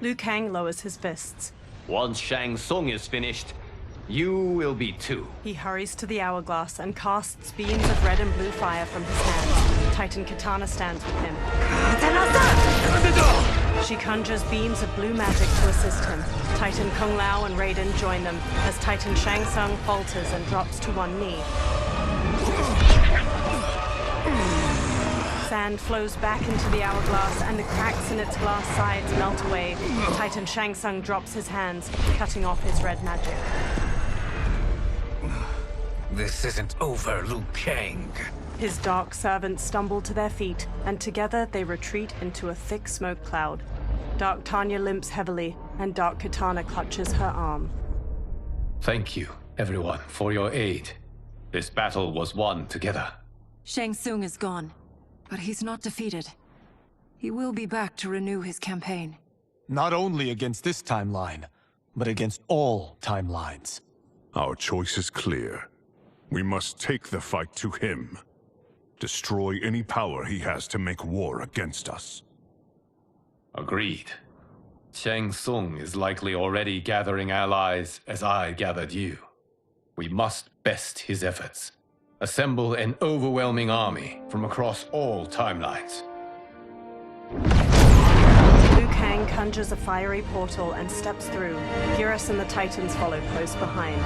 Liu Kang lowers his fists. Once Shang Tsung is finished, you will be too. He hurries to the hourglass and casts beams of red and blue fire from his hands. Titan Katana stands with him. She conjures beams of blue magic to assist him. Titan Kung Lao and Raiden join them as Titan Shang Tsung falters and drops to one knee. Sand flows back into the hourglass and the cracks in its glass sides melt away. Titan Shang Tsung drops his hands, cutting off his red magic. This isn't over, Liu Kang. His dark servants stumble to their feet, and together they retreat into a thick smoke cloud. Dark Tanya limps heavily, and Dark Katana clutches her arm. Thank you, everyone, for your aid. This battle was won together. Shang Tsung is gone, but he's not defeated. He will be back to renew his campaign. Not only against this timeline, but against all timelines. Our choice is clear. We must take the fight to him. Destroy any power he has to make war against us. Agreed. Shang Tsung is likely already gathering allies as I gathered you. We must best his efforts. Assemble an overwhelming army from across all timelines. Liu Kang conjures a fiery portal and steps through. Geras and the Titans follow close behind.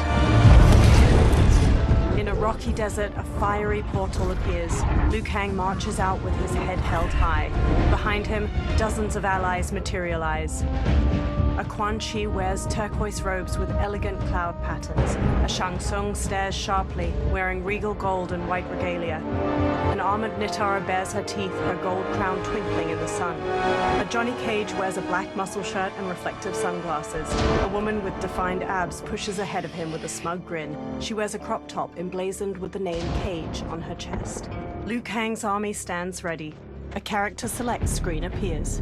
In a rocky desert, a fiery portal appears. Liu Kang marches out with his head held high. Behind him, dozens of allies materialize. A Quan wears turquoise robes with elegant cloud patterns. A Shang Tsung stares sharply, wearing regal gold and white regalia. An armored Nitara bares her teeth, her gold crown twinkling in the sun. A Johnny Cage wears a black muscle shirt and reflective sunglasses. A woman with defined abs pushes ahead of him with a smug grin. She wears a crop top emblazoned with the name Cage on her chest. Liu Kang's army stands ready. A character select screen appears.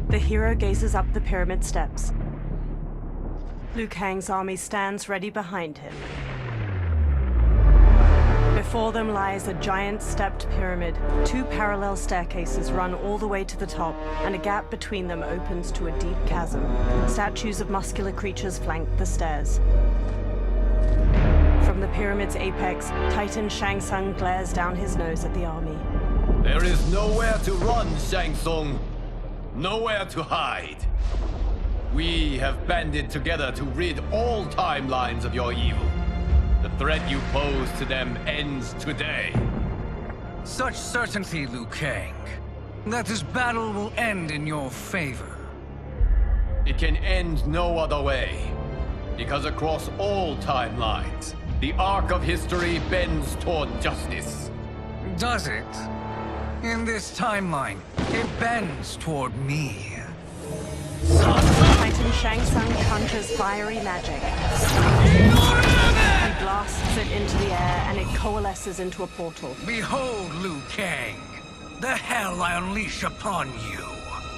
The hero gazes up the pyramid steps. Liu Kang's army stands ready behind him. Before them lies a giant stepped pyramid. Two parallel staircases run all the way to the top, and a gap between them opens to a deep chasm. Statues of muscular creatures flank the stairs. From the pyramid's apex, Titan Shang Tsung glares down his nose at the army. There is nowhere to run, Shang Tsung. Nowhere to hide. We have banded together to rid all timelines of your evil. The threat you pose to them ends today. Such certainty, Liu Kang, that this battle will end in your favor. It can end no other way. Because across all timelines, the arc of history bends toward justice. Does it? In this timeline, it bends toward me. Titan Shang Tsung conjures fiery magic. He blasts it into the air and it coalesces into a portal. Behold, Liu Kang, the hell I unleash upon you.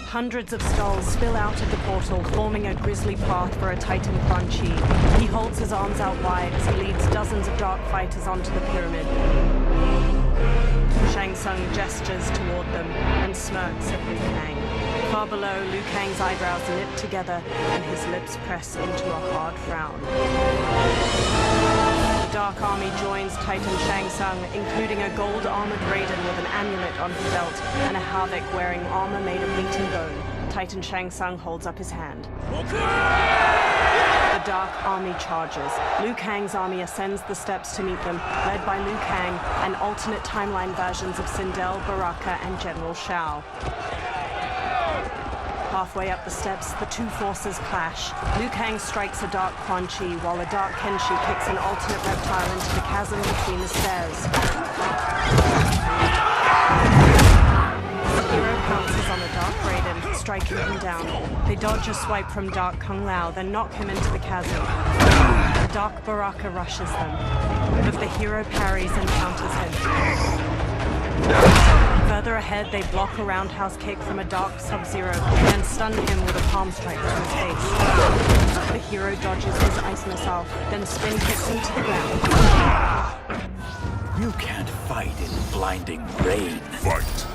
Hundreds of skulls spill out of the portal, forming a grisly path for a Titan Quan Chi. He holds his arms out wide as he leads dozens of dark fighters onto the pyramid. Shang Tsung gestures toward them and smirks at Liu Kang. Far below, Liu Kang's eyebrows knit together and his lips press into a hard frown. The Dark Army joins Titan Shang Tsung, including a gold-armored Raiden with an amulet on his belt and a Havoc wearing armor made of meat and bone. Titan Shang Tsung holds up his hand. The Dark Army charges. Liu Kang's army ascends the steps to meet them, led by Liu Kang and alternate timeline versions of Sindel, Baraka, and General Shao. Halfway up the steps, the two forces clash. Liu Kang strikes a Dark Quan Chi, while a Dark Kenshi kicks an alternate reptile into the chasm between the stairs. The hero pounces on a Dark Raiden, striking him down. They dodge a swipe from Dark Kung Lao, then knock him into the chasm. dark baraka rushes them, but the hero parries and counters him. Further ahead, they block a roundhouse kick from a dark Sub-Zero and stun him with a palm strike to his face. The hero dodges his ice missile, then spin kicks him to the ground. You can't fight in blinding rain. Fight!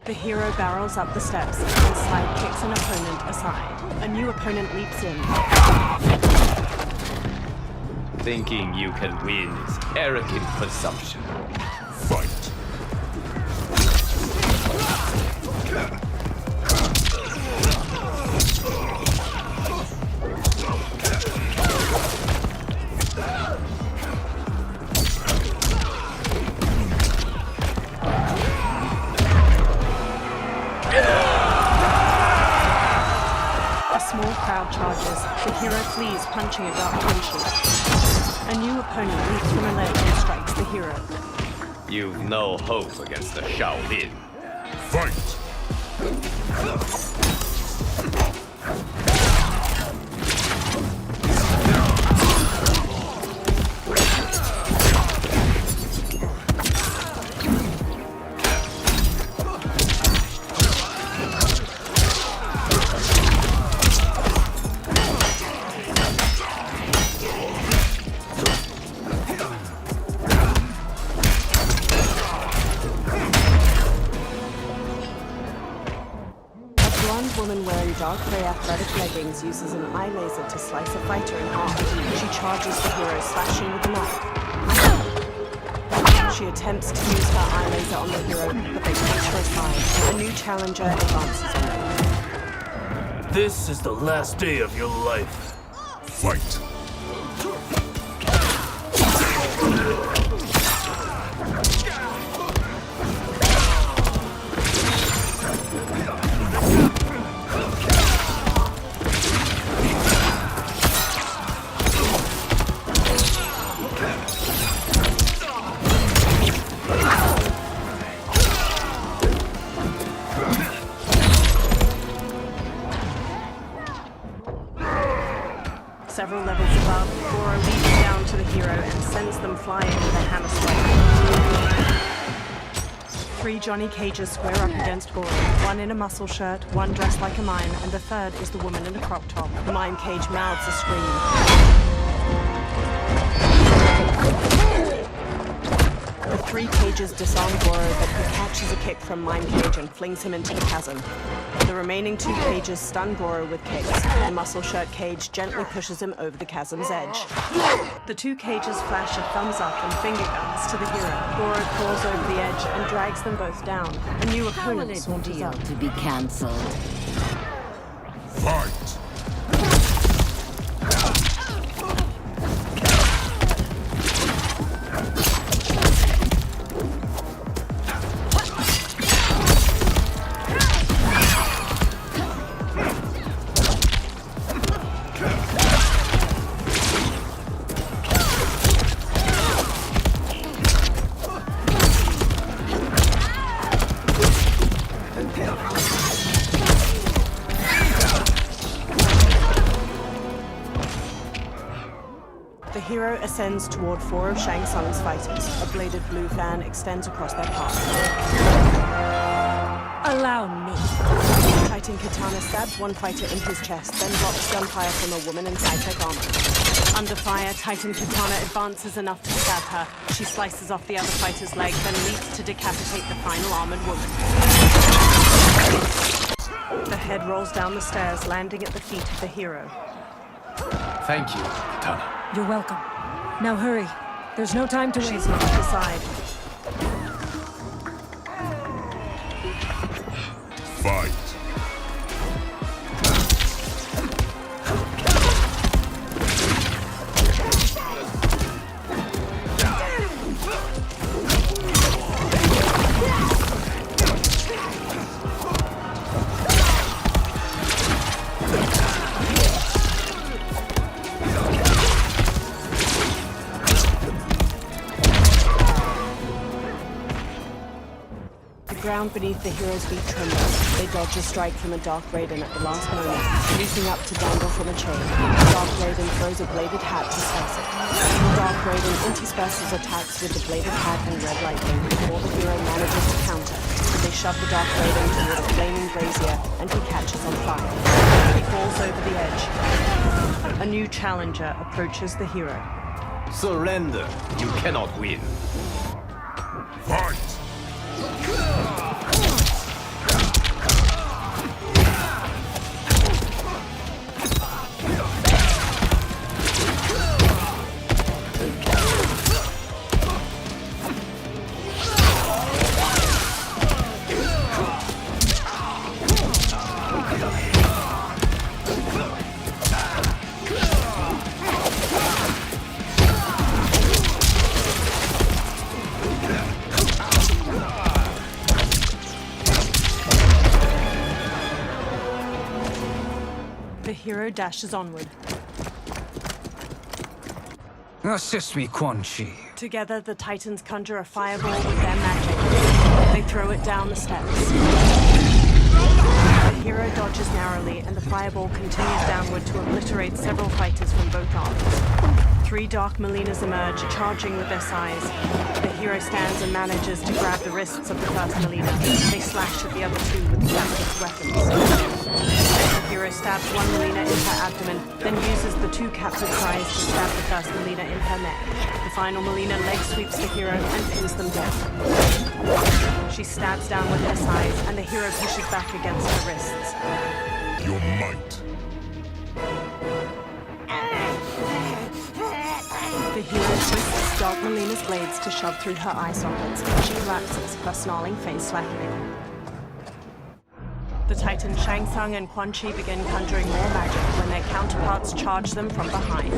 The hero barrels up the steps and slide kicks an opponent aside. A new opponent leaps in. Thinking you can win is arrogant presumption. Fight! A small crowd charges. The hero flees, punching a dark windshield. A new opponent leaps from a ledge and strikes the hero. You've no hope against the Shaolin. Fight! Woman wearing dark grey athletic leggings uses an eye laser to slice a fighter in half. She charges the hero, slashing with a knife. She attempts to use her eye laser on the hero, but they push her aside. A new challenger advances on them. This is the last day of your life. Fight! Several levels above, Goro leaps down to the hero and sends them flying with a hammer strike. 3 Johnny Cages square up against Goro. One in a muscle shirt, one dressed like a mime, and the third is the woman in a crop top. The mime cage mouths a scream. The 3 cages disarm Goro, but he catches a kick from Mime Cage and flings him into the chasm. The remaining 2 cages stun Goro with kicks. The muscle shirt cage gently pushes him over the chasm's edge. The 2 cages flash a thumbs up and finger guns to the hero. Goro crawls over the edge and drags them both down. A new opponent saunters up. To be cancelled. Fight! The hero ascends toward 4 of Shang Tsung's fighters. A bladed blue fan extends across their path. Allow me. Titan Katana stabs one fighter in his chest, then blocks gunfire from a woman in high-tech armor. Under fire, Titan Katana advances enough to stab her. She slices off the other fighter's leg, then leaps to decapitate the final armored woman. The head rolls down the stairs, landing at the feet of the hero. Thank you, Katana. You're welcome. Now hurry. There's no time to waste. She's knocked aside. Fight! The ground beneath the hero's feet trembles. They dodge a strike from a Dark Raiden at the last moment, leaping up to dangle from a chain. Dark Raiden throws a bladed hat to slice it. Dark Raiden intersperses attacks with the bladed hat and red lightning before the hero manages to counter. They shove the Dark Raiden toward a flaming brazier, and he catches on fire. He falls over the edge. A new challenger approaches the hero. Surrender. You cannot win. Fight! The hero dashes onward. Assist me, Quan Chi. Together, the Titans conjure a fireball with their magic. They throw it down the steps. The hero dodges narrowly, and the fireball continues downward to obliterate several fighters from both arms. 3 Dark Molinas emerge, charging with their size. The hero stands and manages to grab the wrists of the first Molina. They slash at the other 2 with the captive's weapons. The hero stabs one Molina in her abdomen, then uses the 2 captive sides to stab the first Molina in her neck. The final Molina leg sweeps the hero and pins them down. She stabs down with her sides, and the hero pushes back against her wrists. Your might. The hero twists Dark Molina's blades to shove through her eye sockets. She collapses, her snarling face slackening. The Titan Shang Tsung and Quan Chi begin conjuring more magic when their counterparts charge them from behind.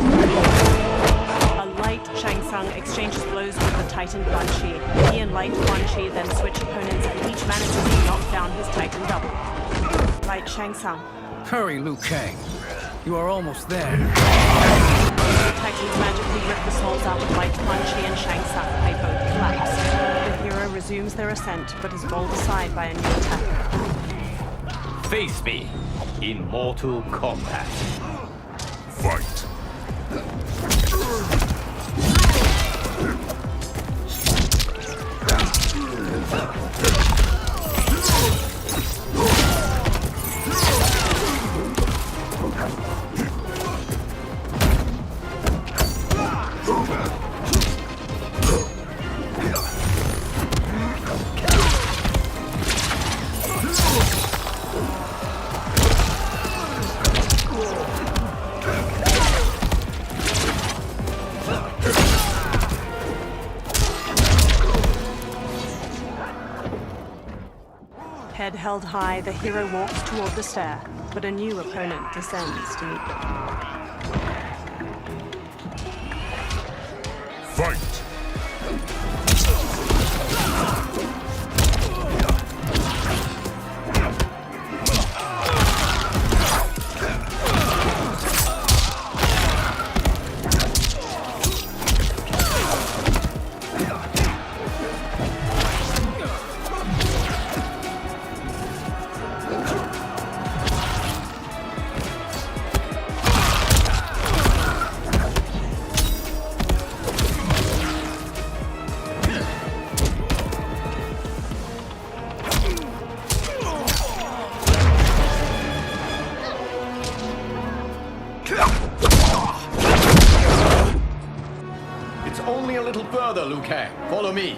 A light Shang Tsung exchanges blows with the Titan Quan Chi. He and light Quan Chi then switch opponents, and each manages to knock down his Titan double. Light Shang Tsung. Hurry, Liu Kang. You are almost there. The Titans magically rip the souls out of light Quan Chi and Shang Tsung. They both collapse. The hero resumes their ascent, but is bowled aside by a new attacker. Face me in Mortal Kombat. Fight! Head held high, the hero walks toward the stair, but a new opponent descends to meet them. Fight! further, Liu Kang. Follow me.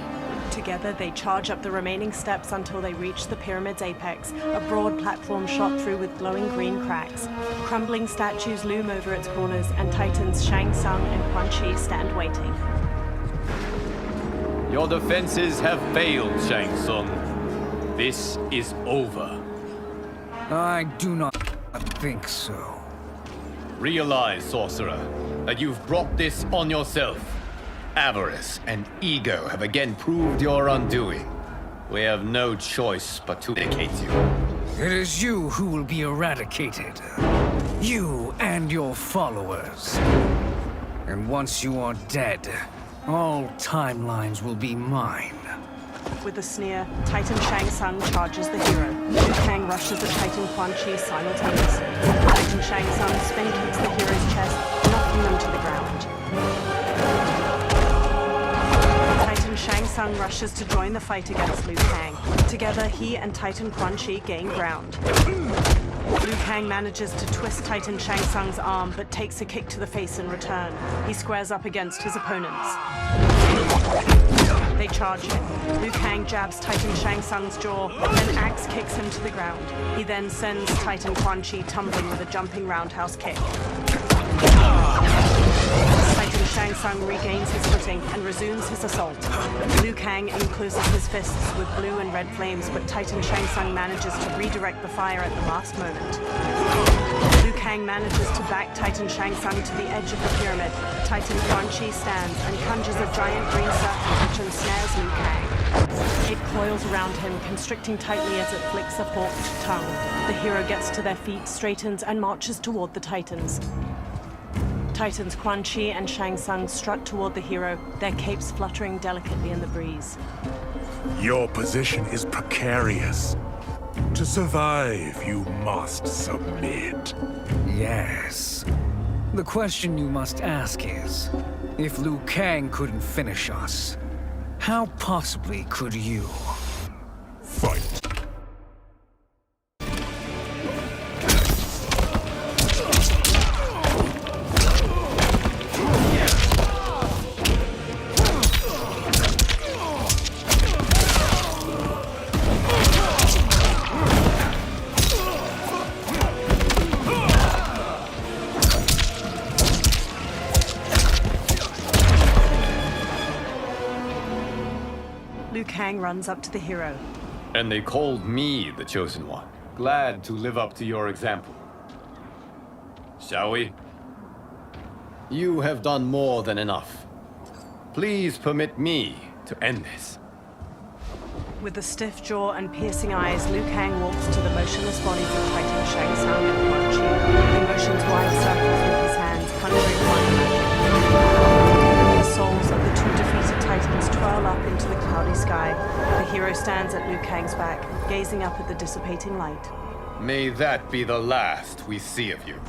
Together, they charge up the remaining steps until they reach the pyramid's apex, a broad platform shot through with glowing green cracks. Crumbling statues loom over its corners, and Titans Shang Tsung and Quan Chi stand waiting. Your defenses have failed, Shang Tsung. This is over. I do not think so. Realize, sorcerer, that you've brought this on yourself. Avarice and ego have again proved your undoing. We have no choice but to vindicate you. It is you who will be eradicated. You and your followers. And once you are dead, all timelines will be mine. With a sneer, Titan Shang Tsung charges the hero. Liu Kang rushes at Titan Quan Chi simultaneously. Titan Shang Tsung spin kicks the hero's chest, knocking them to the ground. Titan Shang Tsung rushes to join the fight against Liu Kang. Together, he and Titan Quan Chi gain ground. Liu Kang manages to twist Titan Shang Tsung's arm, but takes a kick to the face in return. He squares up against his opponents. They charge him. Liu Kang jabs Titan Shang Tsung's jaw, then axe kicks him to the ground. He then sends Titan Quan Chi tumbling with a jumping roundhouse kick. Titan Shang Tsung regains his footing and resumes his assault. Liu Kang encloses his fists with blue and red flames, but Titan Shang Tsung manages to redirect the fire at the last moment. Liu Kang manages to back Titan Shang Tsung to the edge of the pyramid. Titan Quan Chi stands and conjures a giant green serpent which ensnares Liu Kang. It coils around him, constricting tightly as it flicks a forked tongue. The hero gets to their feet, straightens, and marches toward the Titans. Titans Quan Chi and Shang Tsung strut toward the hero, their capes fluttering delicately in the breeze. Your position is precarious. To survive, you must submit. Yes. The question you must ask is, if Liu Kang couldn't finish us, how possibly could you? Fight. Liu Kang runs up to the hero. And they called me the Chosen One. Glad to live up to your example. Shall we? You have done more than enough. Please permit me to end this. With a stiff jaw and piercing eyes, Liu Kang walks to the motionless bodies of Titan Shang Tsung and Quan Chi. He motions wide circles with his hands, conjuring one. The souls of the two defeated Titans twirl up into the cloudy sky. The hero stands at Liu Kang's back, gazing up at the dissipating light. May that be the last we see of you.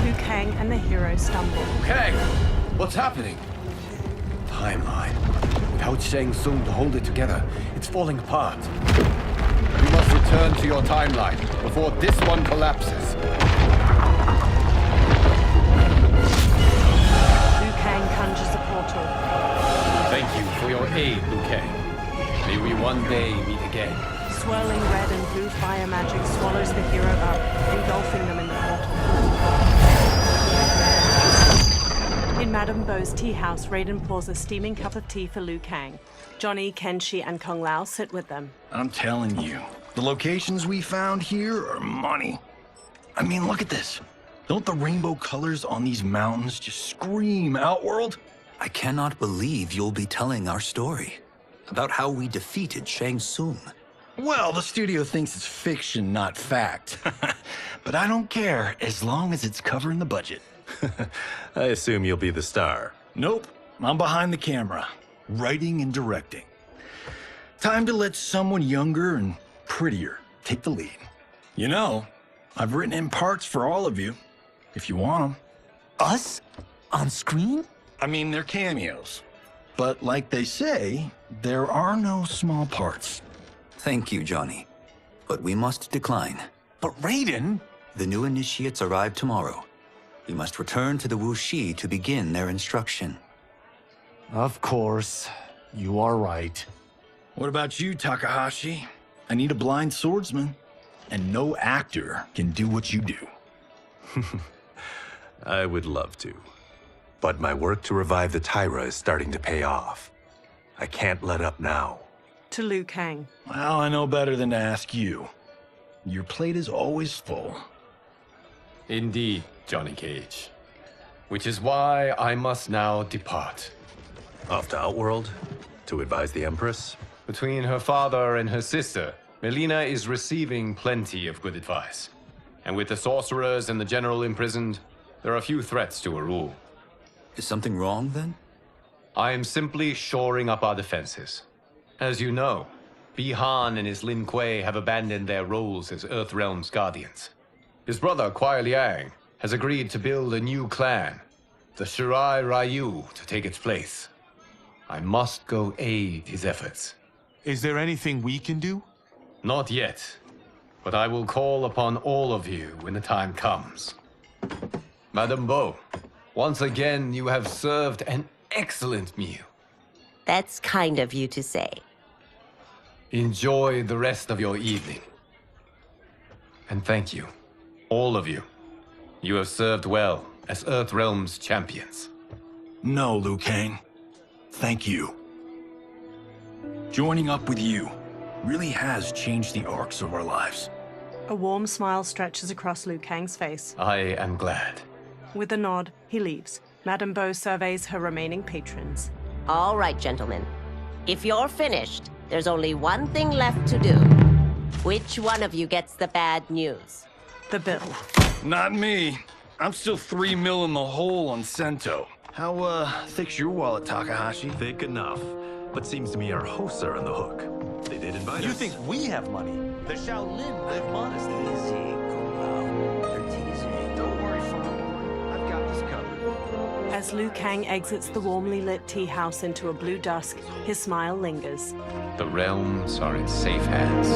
Liu Kang and the hero stumble. Kang! What's happening? Timeline. Without Shang Tsung to hold it together, it's falling apart. You must return to your timeline before this one collapses. Liu Kang conjures a portal. Thank you for your aid, Liu Kang. May we one day meet again. Swirling red and blue fire magic swallows the hero up, engulfing them in the portal. In Madame Beau's tea house, Raiden pours a steaming cup of tea for Liu Kang. Johnny, Kenshi, and Kung Lao sit with them. I'm telling you, the locations we found here are money. I mean, look at this. Don't the rainbow colors on these mountains just scream Outworld? I cannot believe you'll be telling our story about how we defeated Shang Tsung. Well, the studio thinks it's fiction, not fact. But I don't care, as long as it's covering the budget. I assume you'll be the star. Nope, I'm behind the camera, writing and directing. Time to let someone younger and prettier take the lead. You know, I've written in parts for all of you, if you want them. Us? On screen? I mean, they're cameos. But like they say, there are no small parts. Thank you, Johnny. But we must decline. But Raiden... The new initiates arrive tomorrow. We must return to the Wuxi to begin their instruction. Of course. You are right. What about you, Takahashi? I need a blind swordsman. And no actor can do what you do. I would love to. But my work to revive the Tyra is starting to pay off. I can't let up now. To Liu Kang. Well, I know better than to ask you. Your plate is always full. Indeed, Johnny Cage. Which is why I must now depart. Off to Outworld? To advise the Empress? Between her father and her sister, Melina is receiving plenty of good advice. And with the sorcerers and the general imprisoned, there are few threats to her rule. Is something wrong, then? I am simply shoring up our defenses. As you know, Bi-Han and his Lin Kuei have abandoned their roles as Earthrealm's guardians. His brother, Kuai Liang, has agreed to build a new clan, the Shirai Ryu, to take its place. I must go aid his efforts. Is there anything we can do? Not yet, but I will call upon all of you when the time comes. Madame Bo, once again you have served an excellent meal. That's kind of you to say. Enjoy the rest of your evening. And thank you, all of you. You have served well as Earthrealm's champions. No, Liu Kang. Thank you. Joining up with you really has changed the arcs of our lives. A warm smile stretches across Liu Kang's face. I am glad. With a nod, he leaves. Madame Bo surveys her remaining patrons. All right, gentlemen. If you're finished, there's only one thing left to do. Which one of you gets the bad news? The bill. Not me. I'm still 3 mil in the hole on Sento. How, thick's your wallet, Takahashi? Thick enough. But seems to me our hosts are on the hook. They did invite us. You think we have money? The Shaolin live modestly. Easy, cool out. They're teasing. Don't worry, Father. I've got this covered. As Liu Kang exits the warmly lit tea house into a blue dusk, his smile lingers. The realms are in safe hands.